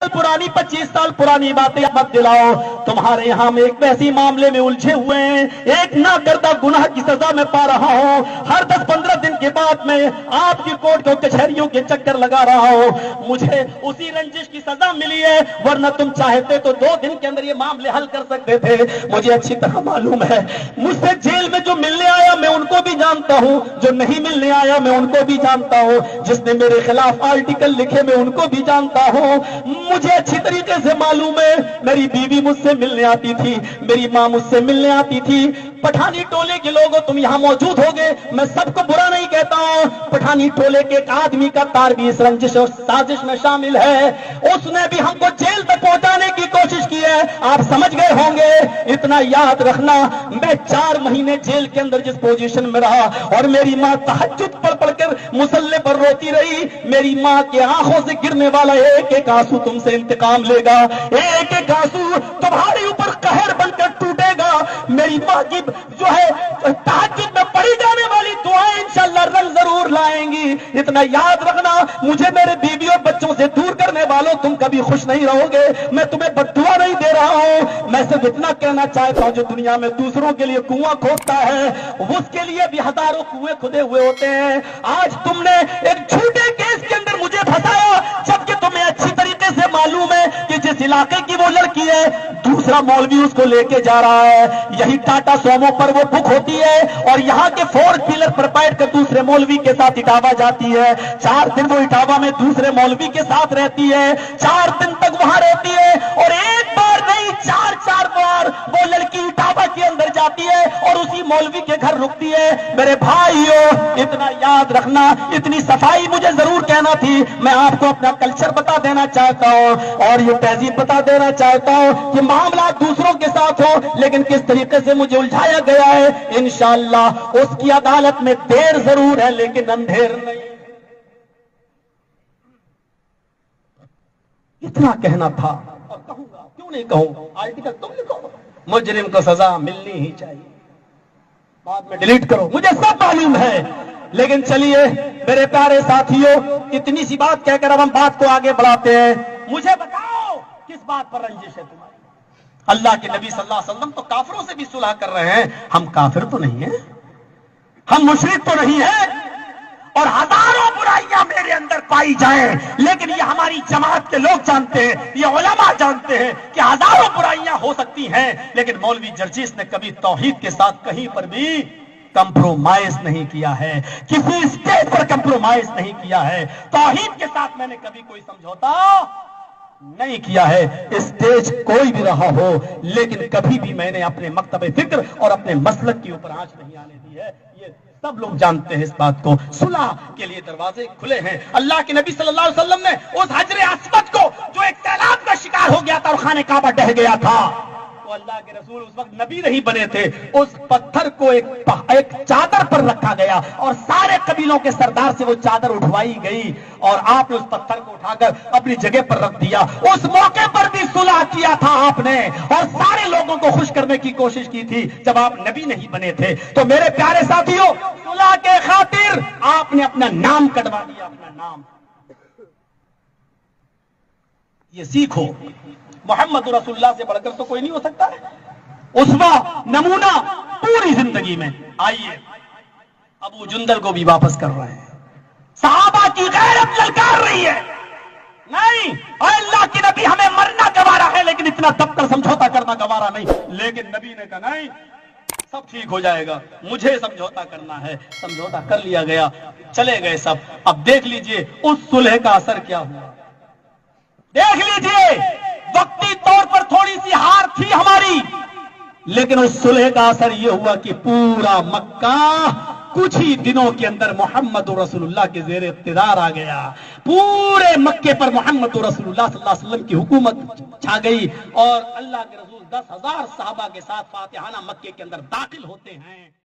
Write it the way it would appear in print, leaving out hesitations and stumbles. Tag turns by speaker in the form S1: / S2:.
S1: पुरानी 25 साल पुरानी बातें मत दिलाओ। तुम्हारे यहाँ में एक वैसी मामले में उलझे हुए हैं, एक ना करता गुनाह की सजा मैं पा रहा हूँ। हर 10-15 दिन के बाद मैं आपकी कोर्ट कचहरियों के चक्कर लगा रहा हूँ। मुझे उसी रंजिश की सजा मिली है, वरना तुम चाहते तो 2 दिन के अंदर ये मामले हल कर सकते थे। मुझे अच्छी तरह मालूम है, मुझसे जेल में जो मिलने आया मैं उनको भी जानता हूँ, जो नहीं मिलने आया मैं उनको भी जानता हूँ, जिसने मेरे खिलाफ आर्टिकल लिखे मैं उनको भी जानता हूँ। मुझे अच्छी तरीके से मालूम है, मेरी बीवी मुझसे मिलने आती थी, मेरी माँ मुझसे मिलने आती थी। पठानी टोले के लोगों तुम यहाँ मौजूद होगे, मैं सबको बुरा नहीं कहता हूँ। पठानी टोले के एक आदमी का तार भी इस रंजिश और साजिश में शामिल है। उसने भी हमको जेल तक पहुंचाने की कोशिश की है, आप समझ गए होंगे। इतना याद रखना, मैं 4 महीने जेल के अंदर जिस पोजीशन में रहा और मेरी माँ तहज्जुद पढ़ पढ़कर मुसल्ले पर रोती रही, मेरी माँ के आंखों से गिरने वाला एक एक आंसू तुमसे इंतकाम लेगा, एक एक आंसू तुम्हारे ऊपर कहर बनकर टूटेगा। मेरी माँ की जो है तहज्जुद में पढ़ी जाने वाली दुआएं इंशाअल्लाह रंग जरूर लाएंगी। इतना याद रखना, मुझे मेरे बीवी और बच्चों से दूर करने वालों तुम कभी खुश नहीं रहोगे। मैं तुम्हें बद्दुआ नहीं दे रहा हूं, मैं सिर्फ इतना कहना चाहता हूं, जो दुनिया में दूसरों के लिए कुआं खोदता है उसके लिए भी हजारों कुएं खुदे हुए होते हैं। आज तुमने एक झूठे केस के अंदर मुझे फंसाया, जबकि तुम्हें अच्छी तरीके से मालूम है कि जिस इलाके की वो लड़की है दूसरा मौलवी उसको लेके जा रहा है। यही टाटा सोमो पर वो बुक होती है और यहाँ के 4 पिलर पर बैठ कर दूसरे मौलवी के साथ इटावा जाती है। 4 दिन वो इटावा में दूसरे मौलवी के साथ रहती है, 4 दिन तक वहां रहती है और एक बार नहीं 4 बार वो लड़की इटावा के अंदर जाती है और उसी मौलवी के घर रुकती है। मेरे भाइयों, इतना याद रखना, इतनी सफाई मुझे जरूर कहना थी। मैं आपको अपना कल्चर बता देना चाहता हूँ और ये तहजीब बता देना चाहता हूँ कि मामला दूसरों के साथ हो, लेकिन किस तरीके से मुझे उलझाया गया है, इंशाअल्लाह उसकी अदालत में देर जरूर है लेकिन अंधेर नहीं। इतना कहना था और कहूंगा, क्यों नहीं कहूं। आर्टिकल तुम लिखो, मुजरिम को सजा मिलनी ही चाहिए, बाद में डिलीट करो, मुझे सब मालूम है। लेकिन चलिए मेरे प्यारे साथियों, इतनी सी बात कहकर अब हम बात को आगे बढ़ाते हैं। मुझे बताओ किस बात पर रंजिश है तुम्हारी? अल्लाह के नबी सल्लल्लाहु अलैहि वसल्लम तो काफिरों से भी सुलह कर रहे हैं, हम काफिर तो नहीं हैं, हम मुशरिक तो नहीं हैं। और हजारों बुराइयां मेरे अंदर पाई जाएं, लेकिन ये हमारी जमात के लोग जानते हैं, ये उलमा जानते हैं कि हजारों बुराइयां हो सकती हैं, लेकिन मौलवी जर्जीस ने कभी तौहीद के साथ कहीं पर भी कंप्रोमाइज नहीं किया है, किसी स्टेज पर कंप्रोमाइज नहीं किया है। तौहीद के साथ मैंने कभी कोई समझौता नहीं किया है, स्टेज कोई भी रहा हो, लेकिन कभी भी मैंने अपने मकतब फिक्र और अपने मसलक के ऊपर आंच नहीं आने दी है। ये सब लोग जानते हैं इस बात को। सुलह के लिए दरवाजे खुले हैं। अल्लाह के नबी सल्लल्लाहु अलैहि वसल्लम ने उस हजरे अस्वद को, जो एक सैलाब का शिकार हो गया था और खाने काबा ढह गया था, तो अल्लाह के रसूल उस वक्त नबी नहीं बने थे, उस पत्थर को एक चादर पर रखा गया और सारे कबीलों के सरदार से वो चादर उठवाई गई और आपने उस पत्थर को उठाकर अपनी जगह पर रख दिया। उस मौके पर भी सुलह किया था आपने और सारे लोगों को खुश करने की कोशिश की थी जब आप नबी नहीं बने थे। तो मेरे प्यारे साथियों, सुलह के खातिर आपने अपना नाम कटवा दिया, अपना नाम। ये सीखो, मोहम्मद रसूलुल्लाह से बढ़कर तो कोई नहीं हो सकता है। उस्वा, नमूना पूरी जिंदगी में। आइए, अबू जुंदल को भी वापस कर रहे हैं, सहाबा की गैरत ललकार रही है। नहीं, अल्लाह के नबी हमें मरना गवारा है, लेकिन इतना दबकर समझौता करना गवारा नहीं। लेकिन नबी ने कहा नहीं, सब ठीक हो जाएगा, मुझे समझौता करना है। समझौता कर लिया गया, चले गए सब। अब देख लीजिए उस सुलह का असर क्या हुआ। देख लीजिए, वक्ती तौर पर थोड़ी सी हार थी हमारी, लेकिन उस सुलह का असर यह हुआ कि पूरा मक्का कुछ ही दिनों के अंदर मोहम्मद रसूलुल्लाह के ज़ेर इक़्तिदार आ गया। पूरे मक्के पर मोहम्मद रसूलुल्लाह सल्लल्लाहु अलैहि वसल्लम की हुकूमत छा गई और अल्लाह के रसूल 10,000 सहाबा के साथ फातिहाना मक्के के अंदर दाखिल होते हैं।